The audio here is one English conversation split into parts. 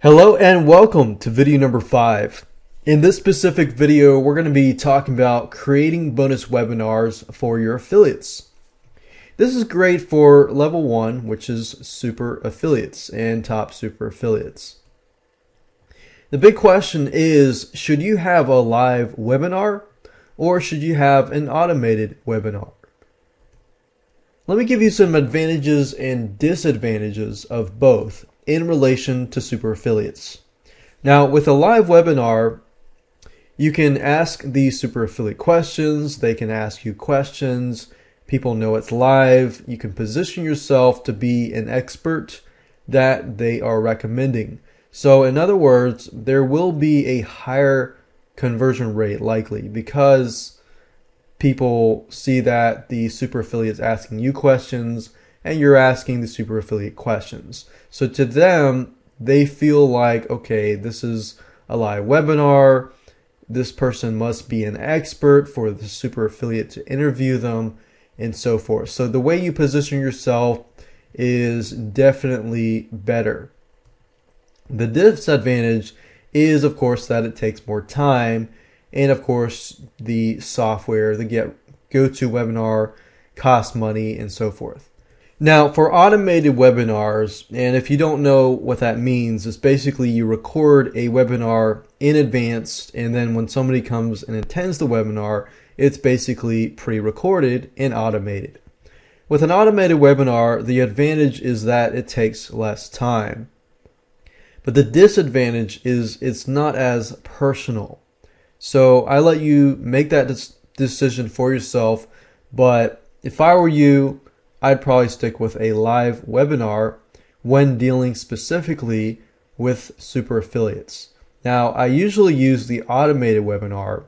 Hello and welcome to video number 5. In this specific video, we're going to be talking about creating bonus webinars for your affiliates. This is great for level 1, which is super affiliates and top super affiliates. The big question is, should you have a live webinar or should you have an automated webinar? Let me give you some advantages and disadvantages of both in relation to super affiliates. Now, with a live webinar, you can ask these super affiliate questions. They can ask you questions. People know it's live. You can position yourself to be an expert that they are recommending. So in other words, there will be a higher conversion rate likely because people see that the super affiliate is asking you questions and you're asking the super affiliate questions. So to them, they feel like, okay, this is a live webinar. This person must be an expert for the super affiliate to interview them and so forth. So the way you position yourself is definitely better. The disadvantage is, of course, that it takes more time. And of course, the software, the GoToWebinar costs money and so forth. Now, for automated webinars, and if you don't know what that means, it's basically you record a webinar in advance, and then when somebody comes and attends the webinar, it's basically pre-recorded and automated. With an automated webinar, the advantage is that it takes less time. But the disadvantage is it's not as personal. So I let you make that decision for yourself, but if I were you, I'd probably stick with a live webinar when dealing specifically with super affiliates. Now, I usually use the automated webinar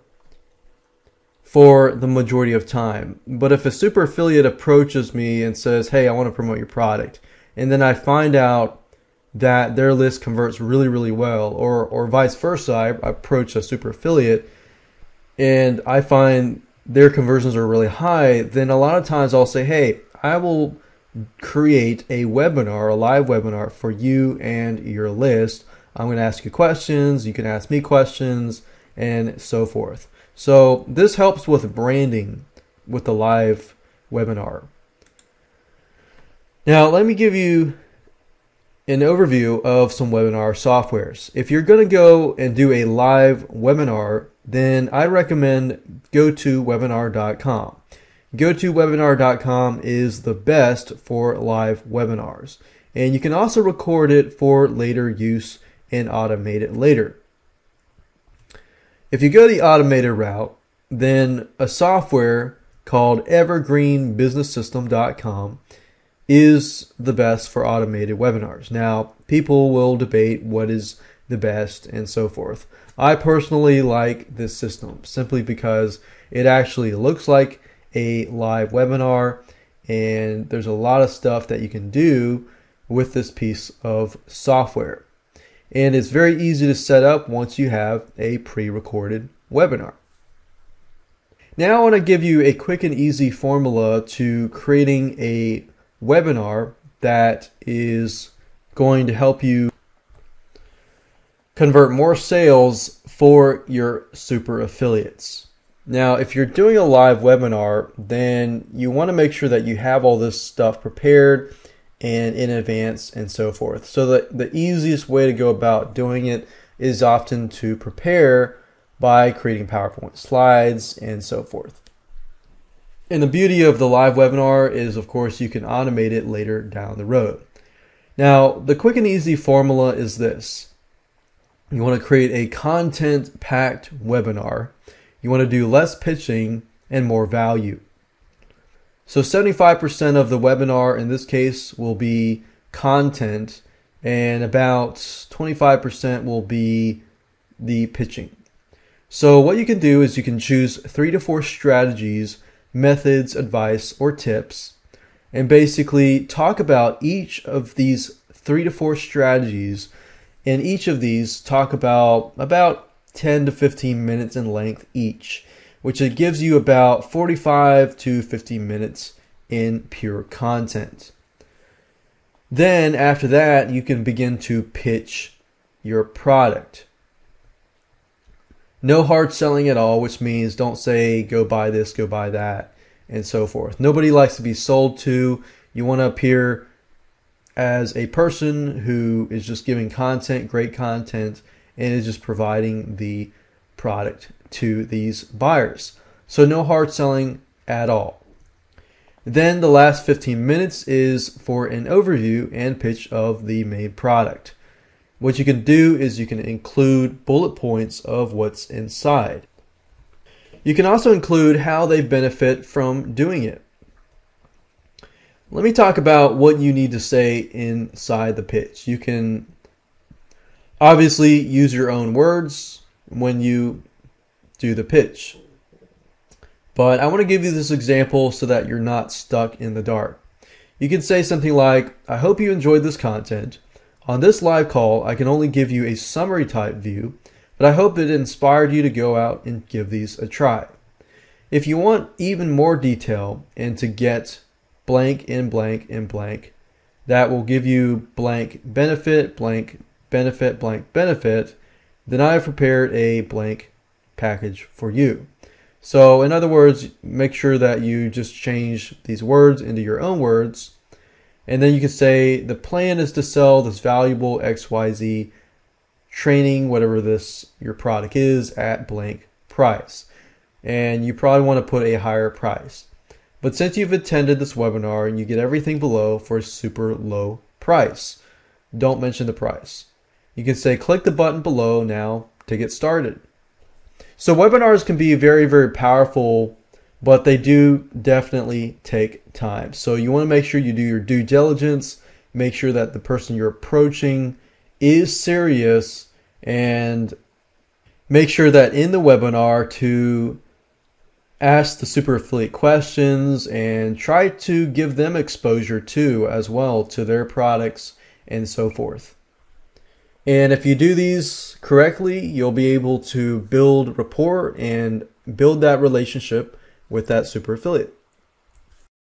for the majority of time, but if a super affiliate approaches me and says, hey, I want to promote your product, and then I find out that their list converts really, really well, or vice versa, I approach a super affiliate and I find their conversions are really high, then a lot of times I'll say, hey, I will create a webinar, a live webinar for you and your list. I'm going to ask you questions, you can ask me questions, and so forth. So this helps with branding with the live webinar. Now, let me give you an overview of some webinar softwares. If you're going to go and do a live webinar, then I recommend GoToWebinar.com. GoToWebinar.com is the best for live webinars, and you can also record it for later use and automate it later. If you go the automated route, then a software called EvergreenBusinessSystem.com is the best for automated webinars. Now, people will debate what is the best and so forth. I personally like this system simply because it actually looks like a live webinar, and there's a lot of stuff that you can do with this piece of software. And it's very easy to set up once you have a pre-recorded webinar. Now I want to give you a quick and easy formula to creating a webinar that is going to help you convert more sales for your super affiliates. Now, if you're doing a live webinar, then you want to make sure that you have all this stuff prepared and in advance and so forth. So the easiest way to go about doing it is often to prepare by creating PowerPoint slides and so forth. And the beauty of the live webinar is, of course, you can automate it later down the road. Now, the quick and easy formula is this. You want to create a content-packed webinar. You want to do less pitching and more value. So 75% of the webinar in this case will be content, and about 25% will be the pitching. So what you can do is you can choose 3 to 4 strategies, methods, advice, or tips, and basically talk about each of these 3 to 4 strategies, and each of these talk about 10 to 15 minutes in length each, which it gives you about 45 to 50 minutes in pure content. Then after that, you can begin to pitch your product. No hard selling at all, which means don't say go buy this, go buy that, and so forth. Nobody likes to be sold to. You want to appear as a person who is just giving content, great content, and is just providing the product to these buyers. So no hard selling at all. Then the last 15 minutes is for an overview and pitch of the main product. What you can do is you can include bullet points of what's inside. You can also include how they benefit from doing it. Let me talk about what you need to say inside the pitch. You can obviously use your own words when you do the pitch. But I want to give you this example so that you're not stuck in the dark. You can say something like, I hope you enjoyed this content. On this live call, I can only give you a summary type view, but I hope it inspired you to go out and give these a try. If you want even more detail and to get blank and blank and blank, that will give you blank benefit, blank benefit, blank benefit, then I have prepared a blank package for you. So in other words, make sure that you just change these words into your own words. And then you can say the plan is to sell this valuable XYZ training, whatever this your product is, at blank price. And you probably want to put a higher price. But since you've attended this webinar and you get everything below for a super low price, don't mention the price. You can say click the button below now to get started. So webinars can be very, very powerful, but they do definitely take time. So you want to make sure you do your due diligence, make sure that the person you're approaching is serious, and make sure that in the webinar to ask the super affiliate questions and try to give them exposure too as well to their products and so forth. And if you do these correctly, you'll be able to build rapport and build that relationship with that super affiliate.